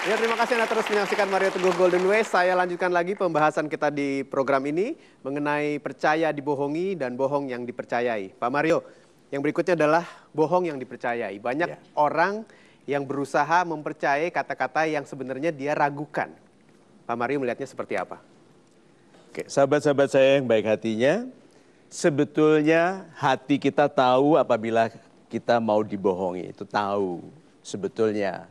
Ya, terima kasih Anda terus menyaksikan Mario Teguh Golden Way. Saya lanjutkan lagi pembahasan kita di program ini mengenai percaya dibohongi dan bohong yang dipercayai. Pak Mario, yang berikutnya adalah bohong yang dipercayai. Banyak orang yang berusaha mempercayai kata-kata yang sebenarnya dia ragukan. Pak Mario melihatnya seperti apa? Oke, sahabat-sahabat saya yang baik hatinya, sebetulnya hati kita tahu apabila kita mau dibohongi, itu tahu sebetulnya.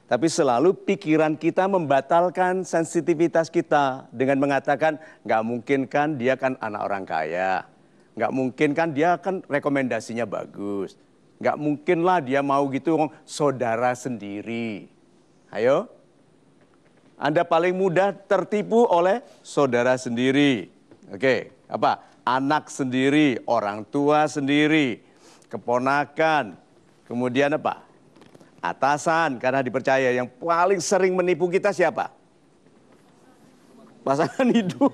Tapi selalu pikiran kita membatalkan sensitivitas kita dengan mengatakan, nggak mungkin kan dia kan anak orang kaya, nggak mungkin kan dia kan rekomendasinya bagus, nggak mungkin lah dia mau gitu, saudara sendiri. Ayo, Anda paling mudah tertipu oleh saudara sendiri. Oke, apa? Anak sendiri, orang tua sendiri, keponakan, kemudian apa? Atasan, karena dipercaya. Yang paling sering menipu kita siapa? Pasangan hidup.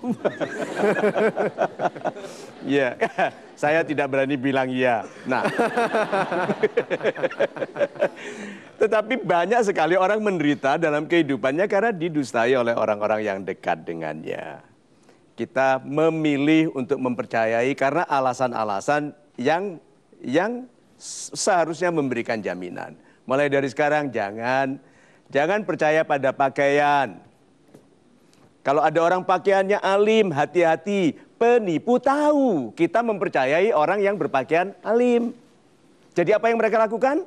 Ya, saya tidak berani bilang iya. Nah, tetapi banyak sekali orang menderita dalam kehidupannya karena didustai oleh orang-orang yang dekat dengannya. Kita memilih untuk mempercayai karena alasan-alasan yang seharusnya memberikan jaminan. Mulai dari sekarang jangan percaya pada pakaian. Kalau ada orang pakaiannya alim, hati-hati. Penipu tahu kita mempercayai orang yang berpakaian alim. Jadi apa yang mereka lakukan?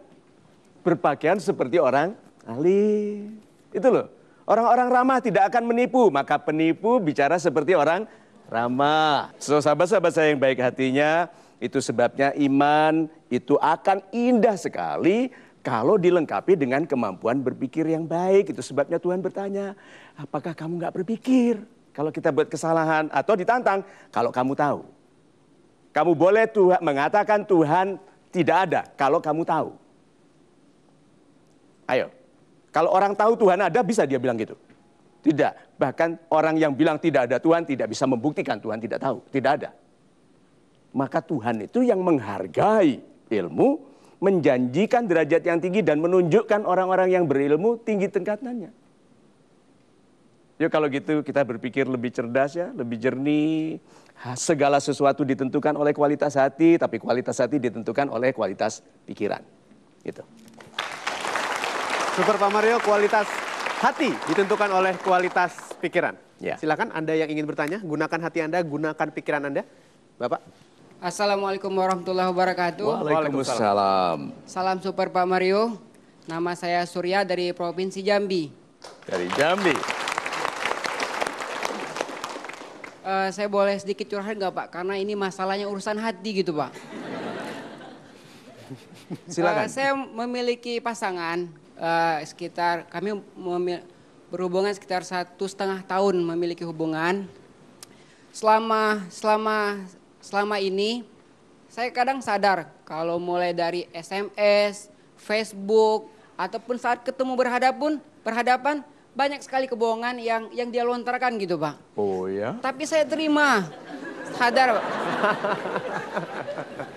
Berpakaian seperti orang alim. Itu loh. Orang-orang ramah tidak akan menipu, maka penipu bicara seperti orang ramah. So, sahabat-sahabat saya yang baik hatinya, itu sebabnya iman itu akan indah sekali kalau dilengkapi dengan kemampuan berpikir yang baik. Itu sebabnya Tuhan bertanya, apakah kamu nggak berpikir kalau kita buat kesalahan? Atau ditantang, kalau kamu tahu. Kamu boleh mengatakan Tuhan tidak ada kalau kamu tahu. Ayo, kalau orang tahu Tuhan ada, bisa dia bilang gitu? Tidak, bahkan orang yang bilang tidak ada Tuhan tidak bisa membuktikan Tuhan tidak tahu, tidak ada. Maka Tuhan itu yang menghargai ilmu, menjanjikan derajat yang tinggi dan menunjukkan orang-orang yang berilmu tinggi tingkatannya. Yuk kalau gitu kita berpikir lebih cerdas ya, lebih jernih. Segala sesuatu ditentukan oleh kualitas hati, tapi kualitas hati ditentukan oleh kualitas pikiran. Gitu. Super Pak Mario, kualitas hati ditentukan oleh kualitas pikiran. Ya. Silakan Anda yang ingin bertanya, gunakan hati Anda, gunakan pikiran Anda. Bapak. Assalamualaikum warahmatullahi wabarakatuh. Waalaikumsalam. Salam Super Pak Mario. Nama saya Surya dari Provinsi Jambi. Dari Jambi. Saya boleh sedikit curhat nggak Pak? Karena ini masalahnya urusan hati gitu Pak. Silakan. Saya memiliki pasangan kami berhubungan sekitar 1,5 tahun memiliki hubungan. Selama ini saya kadang sadar kalau mulai dari SMS, Facebook, ataupun saat ketemu berhadapan banyak sekali kebohongan yang dia lontarkan gitu Pak. Oh ya? Tapi saya terima, sadar Pak.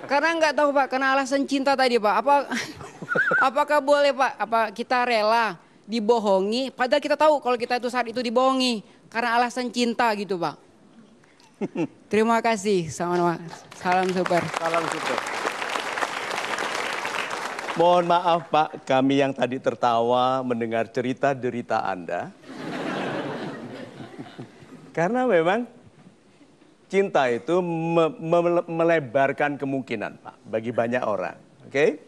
Karena nggak tahu Pak, karena alasan cinta tadi Pak. Apakah boleh Pak, apa kita rela dibohongi, padahal kita tahu kalau kita itu saat itu dibohongi karena alasan cinta gitu Pak. Terima kasih, salam super. Salam super. Mohon maaf Pak, kami yang tadi tertawa mendengar cerita derita Anda. Karena memang cinta itu melebarkan kemungkinan Pak, bagi banyak orang. Oke?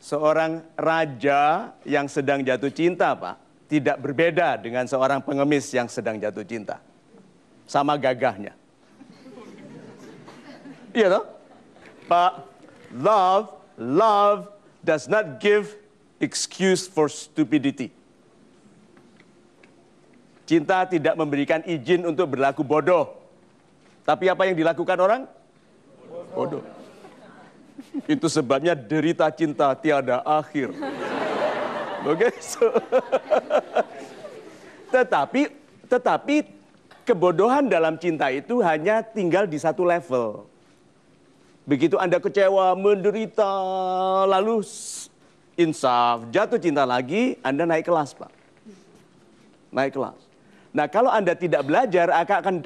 Seorang raja yang sedang jatuh cinta Pak, tidak berbeda dengan seorang pengemis yang sedang jatuh cinta. Sama gagahnya. Iya toh? Pak, love does not give excuse for stupidity. Cinta tidak memberikan izin untuk berlaku bodoh. Tapi apa yang dilakukan orang? Bodoh. Itu sebabnya derita cinta tiada akhir. Oke? Tetapi kebodohan dalam cinta itu hanya tinggal di satu level. Begitu Anda kecewa, menderita, lalu insaf, jatuh cinta lagi, Anda naik kelas, Pak. Naik kelas. Nah, kalau Anda tidak belajar,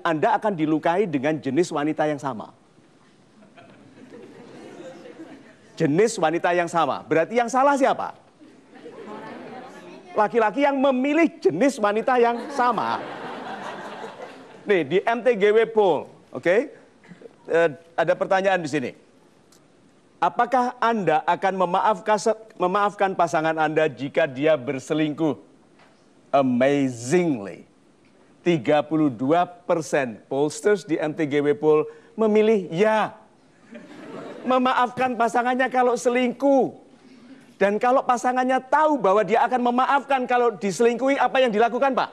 Anda akan dilukai dengan jenis wanita yang sama. Jenis wanita yang sama. Berarti yang salah siapa? Laki-laki yang memilih jenis wanita yang sama. Nih, di MTGW Poll, oke? Ada pertanyaan di sini. Apakah Anda akan memaafkan pasangan Anda jika dia berselingkuh? Amazingly, 32% pollsters di MTGW Poll memilih ya. Memaafkan pasangannya kalau selingkuh. Dan kalau pasangannya tahu bahwa dia akan memaafkan kalau diselingkuhi, apa yang dilakukan, Pak?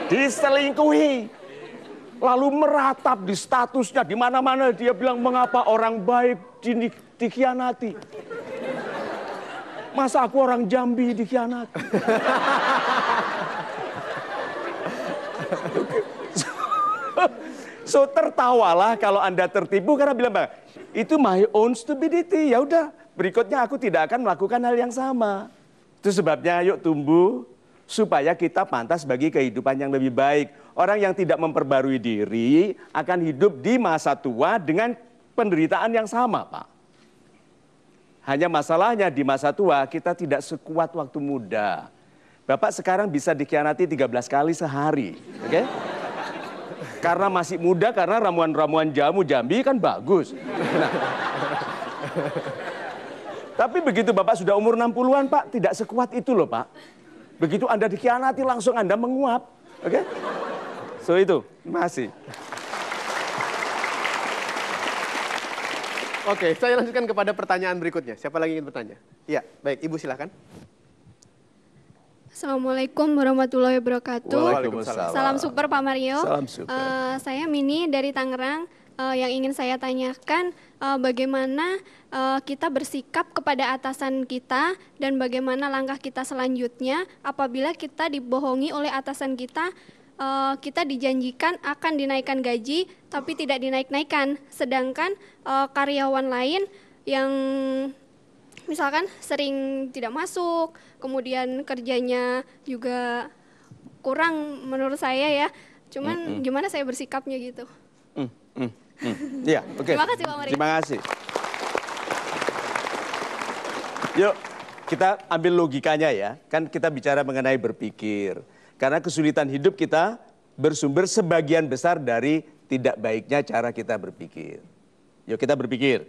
Diselingkuhi. Lalu meratap di statusnya, di mana-mana dia bilang mengapa orang baik dikhianati. Masa aku orang Jambi dikhianati. So tertawalah kalau Anda tertipu karena bilang, itu my own stupidity. Ya udah, berikutnya aku tidak akan melakukan hal yang sama. Itu sebabnya yuk tumbuh supaya kita pantas bagi kehidupan yang lebih baik. Orang yang tidak memperbarui diri akan hidup di masa tua dengan penderitaan yang sama, Pak. Hanya masalahnya di masa tua kita tidak sekuat waktu muda. Bapak sekarang bisa dikhianati 13 kali sehari, oke? Karena masih muda, karena ramuan-ramuan jamu Jambi kan bagus. Nah, tapi begitu Bapak sudah umur 60-an, Pak, tidak sekuat itu loh, Pak. Begitu Anda dikhianati, langsung Anda menguap. Oke? So itu, masih. Oke, saya lanjutkan kepada pertanyaan berikutnya. Siapa lagi ingin bertanya? Iya, baik. Ibu silakan. Assalamualaikum warahmatullahi wabarakatuh. Waalaikumsalam. Salam super Pak Mario. Salam super. Saya Mini dari Tangerang. Yang ingin saya tanyakan bagaimana kita bersikap kepada atasan kita dan bagaimana langkah kita selanjutnya apabila kita dibohongi oleh atasan kita. Kita dijanjikan akan dinaikkan gaji tapi tidak dinaik-naikkan. Sedangkan karyawan lain yang misalkan sering tidak masuk, kemudian kerjanya juga kurang menurut saya ya. Cuman gimana saya bersikapnya gitu. Iya, oke. Terima kasih Pak Mario. Terima kasih. Yuk, kita ambil logikanya ya. Kan kita bicara mengenai berpikir. Karena kesulitan hidup kita bersumber sebagian besar dari tidak baiknya cara kita berpikir. Yuk kita berpikir.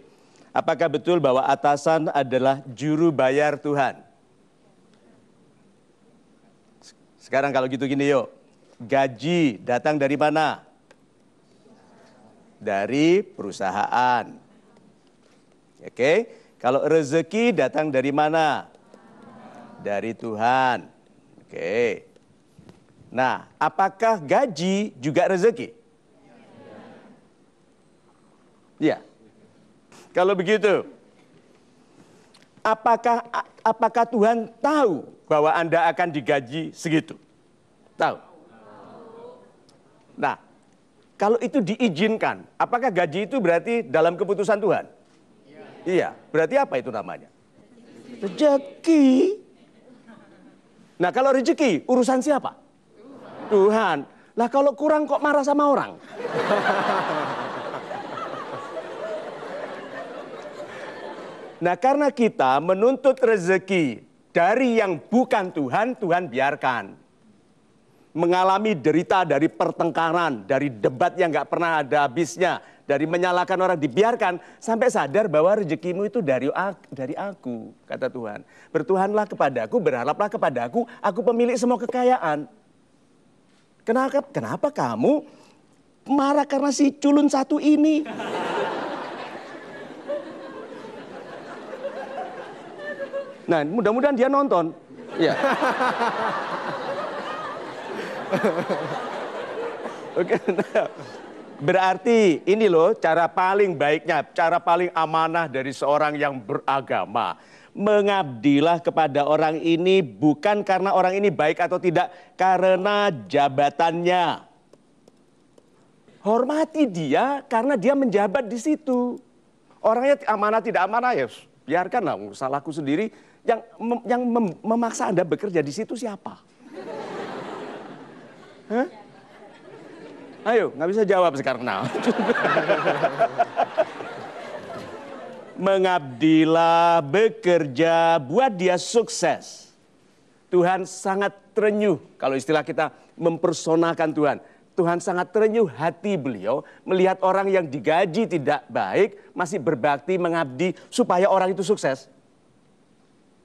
Apakah betul bahwa atasan adalah juru bayar Tuhan? Sekarang kalau gitu gini yuk. Gaji datang dari mana? Dari perusahaan. Oke. Kalau rezeki datang dari mana? Dari Tuhan. Oke. Nah, apakah gaji juga rezeki? Iya. Kalau begitu, apakah Tuhan tahu bahwa Anda akan digaji segitu? Tahu. Nah, kalau itu diizinkan, apakah gaji itu berarti dalam keputusan Tuhan? Iya. Berarti apa itu namanya? Rezeki. Nah, kalau rezeki urusan siapa? Tuhan. Lah kalau kurang kok marah sama orang? Nah, karena kita menuntut rezeki dari yang bukan Tuhan, Tuhan biarkan. Mengalami derita dari pertengkaran, dari debat yang nggak pernah ada habisnya, dari menyalahkan orang, dibiarkan sampai sadar bahwa rezekimu itu dari aku, kata Tuhan. Bertuhanlah kepadaku, berharaplah kepadaku, aku pemilik semua kekayaan. Kenapa kamu marah karena si culun satu ini? Nah, mudah-mudahan dia nonton. Iya. Oke. Nah, berarti ini loh cara paling baiknya, cara paling amanah dari seorang yang beragama. Mengabdilah kepada orang ini bukan karena orang ini baik atau tidak, karena jabatannya. Hormati dia karena dia menjabat di situ. Orangnya amanah tidak amanah ya biarkanlah salahku sendiri. Yang memaksa Anda bekerja di situ siapa? Hah? Ayo, nggak bisa jawab sekarang. Nah. Mengabdilah, bekerja, buat dia sukses. Tuhan sangat terenyuh, kalau istilah kita mempersonakan Tuhan. Tuhan sangat terenyuh hati beliau melihat orang yang digaji tidak baik, masih berbakti, mengabdi supaya orang itu sukses.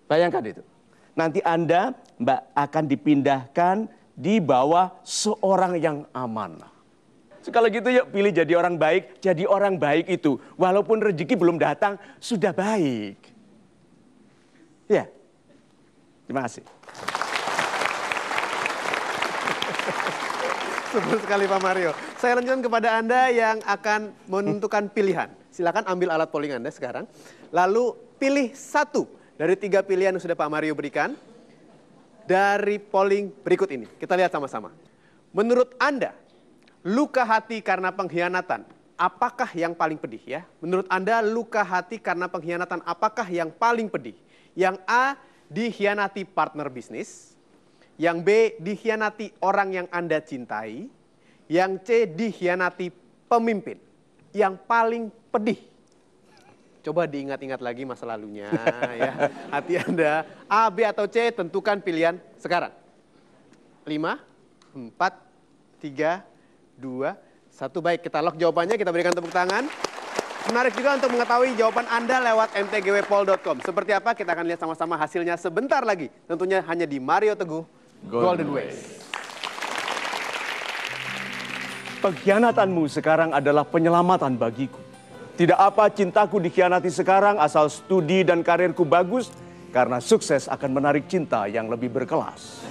Bayangkan itu. Nanti Anda, Mbak, akan dipindahkan di bawah seorang yang amanah. Kalau gitu yuk pilih jadi orang baik. Jadi orang baik itu walaupun rezeki belum datang sudah baik. Ya. Terima kasih. Sebel sekali Pak Mario. Saya lanjutkan kepada Anda yang akan menentukan pilihan. Silakan ambil alat polling Anda sekarang. Lalu pilih satu dari 3 pilihan yang sudah Pak Mario berikan. Dari polling berikut ini. Kita lihat sama-sama. Menurut Anda, luka hati karena pengkhianatan, apakah yang paling pedih ya? Menurut Anda luka hati karena pengkhianatan apakah yang paling pedih? Yang A, dikhianati partner bisnis. Yang B, dikhianati orang yang Anda cintai. Yang C, dikhianati pemimpin. Yang paling pedih. Coba diingat-ingat lagi masa lalunya ya. Hati Anda, A, B atau C, tentukan pilihan sekarang. 5, 4, 3, 2, 1. Baik, kita lock jawabannya, kita berikan tepuk tangan. Menarik juga untuk mengetahui jawaban Anda lewat mtgwpol.com. Seperti apa, kita akan lihat sama-sama hasilnya sebentar lagi. Tentunya hanya di Mario Teguh Golden Ways. Pengkhianatanmu sekarang adalah penyelamatan bagiku. Tidak apa cintaku dikhianati sekarang asal studi dan karirku bagus. Karena sukses akan menarik cinta yang lebih berkelas.